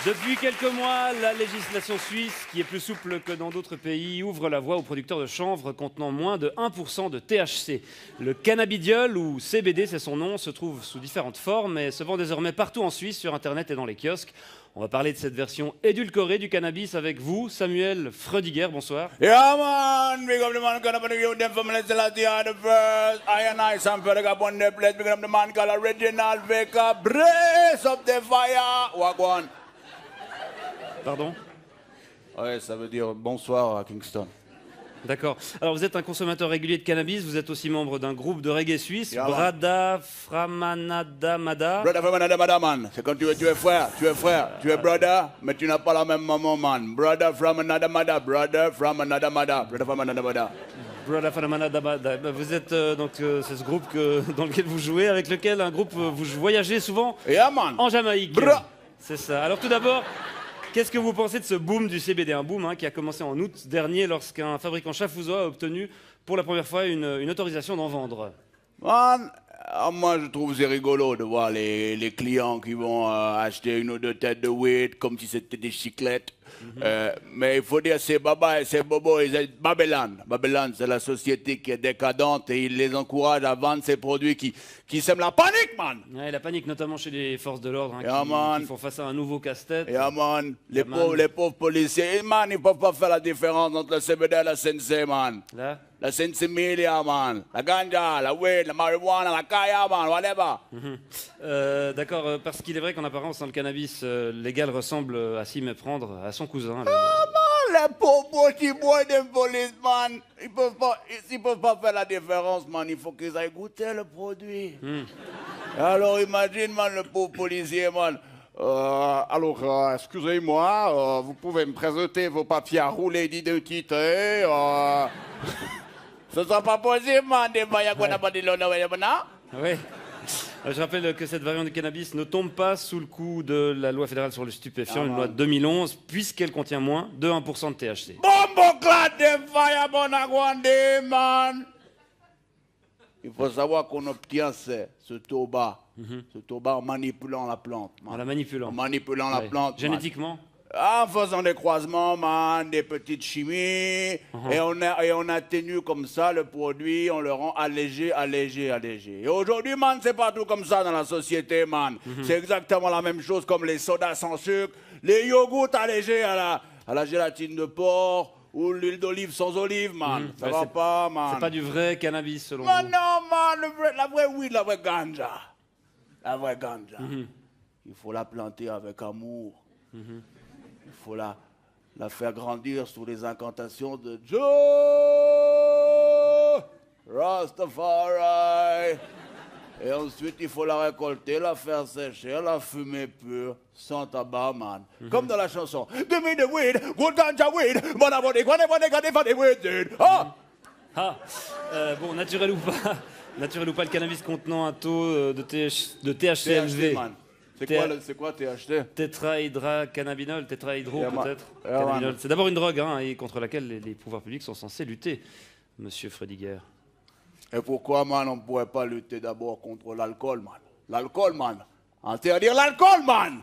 Depuis quelques mois, la législation suisse, qui est plus souple que dans d'autres pays, ouvre la voie aux producteurs de chanvre contenant moins de 1% de THC. Le cannabidiol, ou CBD, c'est son nom, se trouve sous différentes formes et se vend désormais partout en Suisse, sur Internet et dans les kiosques. On va parler de cette version édulcorée du cannabis avec vous, Samuel Freudiger, bonsoir. Yeah, man, big up the man, gonna put you them from the Celestia the first. I and I, Sam Felix, up on the place, big up the man called Original Vega, brace up the fire. Wagwan. Pardon? Ouais, ça veut dire bonsoir à Kingston. D'accord. Alors vous êtes un consommateur régulier de cannabis, vous êtes aussi membre d'un groupe de reggae suisse, Yeah, Brada Framanada Mada. Brother from another mother, man. C'est quand tu es frère, tu es brother, mais tu n'as pas la même maman, man. Brother from another mother, brother from another mother, brother from another mother. Brada Framanada Mada. Vous êtes c'est ce groupe dans lequel vous jouez, avec lequel vous voyagez souvent Yeah, man. en Jamaïque. Bra. C'est ça. Alors tout d'abord, qu'est-ce que vous pensez de ce boom du CBD? Un boom qui a commencé en août dernier lorsqu'un fabricant chafouzois a obtenu pour la première fois une autorisation d'en vendre. Man, moi je trouve c'est rigolo de voir les clients qui vont acheter une ou deux têtes de weed comme si c'était des chiclettes. Mais il faut dire c'est Baba et c'est Bobo et c'est Babylone. Babylone, c'est la société qui est décadente et il les encourage à vendre ces produits qui sèment la panique, man. Ouais, la panique, notamment chez les forces de l'ordre, Yeah, man. qui font face à un nouveau casse-tête. Yeah, man. Yeah, man. Les pauvres policiers, man, ils peuvent pas faire la différence entre le CBD et la CNC, man. Là. La sensimilia, man. La ganja, la weed, la marijuana, la kaya, man, whatever. D'accord, parce qu'il est vrai qu'en apparence, le cannabis légal ressemble à s'y méprendre à son cousin. Les pauvres petits boys de police, man. Ils peuvent pas faire la différence, man. Il faut qu'ils aillent goûter le produit. Alors imagine, man, le pauvre policier, man. Excusez-moi, vous pouvez me présenter vos papiers à rouler d'identité. Ce sera pas possible, man. Des fois, il y a quoi, n'a pas dit l'honneur, Oui. Je rappelle que cette variante du cannabis ne tombe pas sous le coup de la loi fédérale sur le stupéfiant, une loi de 2011, puisqu'elle contient moins de 1% de THC. Bombo clad de fire, bon aguandé, man. Il faut savoir qu'on obtient ce tabac en manipulant la plante. Man. En la manipulant. En manipulant la plante. Génétiquement. En faisant des croisements, man, des petites chimies, et on atténue comme ça le produit, on le rend allégé. Et aujourd'hui, man, c'est partout comme ça dans la société, man. C'est exactement la même chose comme les sodas sans sucre, les yogourts allégés à la gélatine de porc, ou l'huile d'olive sans olive, man. Ça va pas, man. C'est pas du vrai cannabis, selon Man, vous. non, man, la vraie weed, la vraie ganja. La vraie ganja. Il faut la planter avec amour. Il faut la faire grandir sous les incantations de Joe Rastafari. Et ensuite, il faut la récolter, la faire sécher, la fumer pure, sans tabac, man. Comme dans la chanson. Give me the weed, good ganja weed, but I want it, when they weed. Ah! Bon, naturel ou pas, le cannabis contenant un taux de THC élevé. Man. C'est quoi THC? Tétrahydrocannabinol, tétrahydro peut-être. Yeah, Cannabinol. C'est d'abord une drogue et contre laquelle les pouvoirs publics sont censés lutter, monsieur Freudiger. Et pourquoi, man, on ne pourrait pas lutter d'abord contre l'alcool, man? L'alcool, man. Interdire l'alcool, man!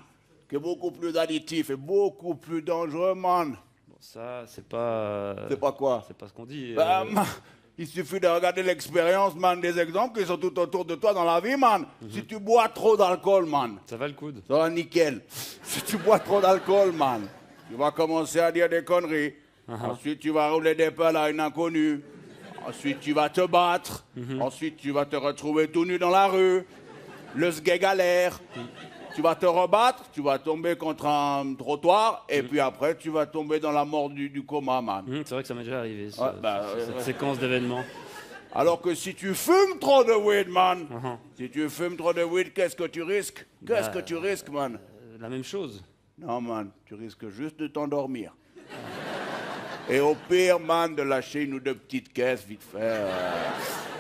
Qui est beaucoup plus additif et beaucoup plus dangereux, man. Bon, ça, c'est pas... C'est pas quoi? C'est pas ce qu'on dit. Man, il suffit de regarder l'expérience, man, des exemples qui sont tout autour de toi dans la vie, man. Si tu bois trop d'alcool, man, Ça va le coude. ça va nickel. Si tu bois trop d'alcool, man, tu vas commencer à dire des conneries. Ensuite, tu vas rouler des pelles à une inconnue. Ensuite, tu vas te battre. Ensuite, tu vas te retrouver tout nu dans la rue. Le sgeg galère. Tu vas te rebattre, tu vas tomber contre un trottoir, et puis après, tu vas tomber dans la mort du coma, man. C'est vrai que ça m'est déjà arrivé, cette Ouais, séquence d'événements. Alors que si tu fumes trop de weed, man, si tu fumes trop de weed, qu'est-ce que tu risques? Qu'est-ce que tu risques, man? La même chose. Non, man, tu risques juste de t'endormir. Et au pire, man, de lâcher une ou deux petites caisses, vite fait.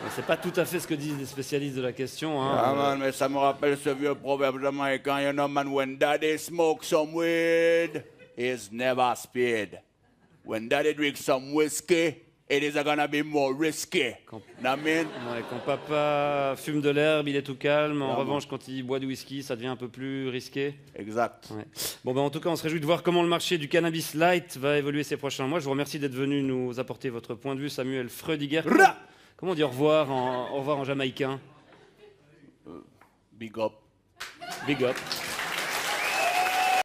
Mais c'est pas tout à fait ce que disent les spécialistes de la question. Ah, man, mais ça me rappelle ce vieux proverbe jamaïcain, you know, man, when daddy smokes some weed, he's never speed. When daddy drinks some whiskey, it is gonna be more risky. Ouais, quand papa fume de l'herbe, il est tout calme. En Clairement. revanche, quand il boit du whisky, ça devient un peu plus risqué. Exact. Ouais. Bon, ben, en tout cas, on se réjouit de voir comment le marché du cannabis light va évoluer ces prochains mois. Je vous remercie d'être venu nous apporter votre point de vue, Samuel Freudiger. Comment on dit au revoir en jamaïcain? Big up. Big up.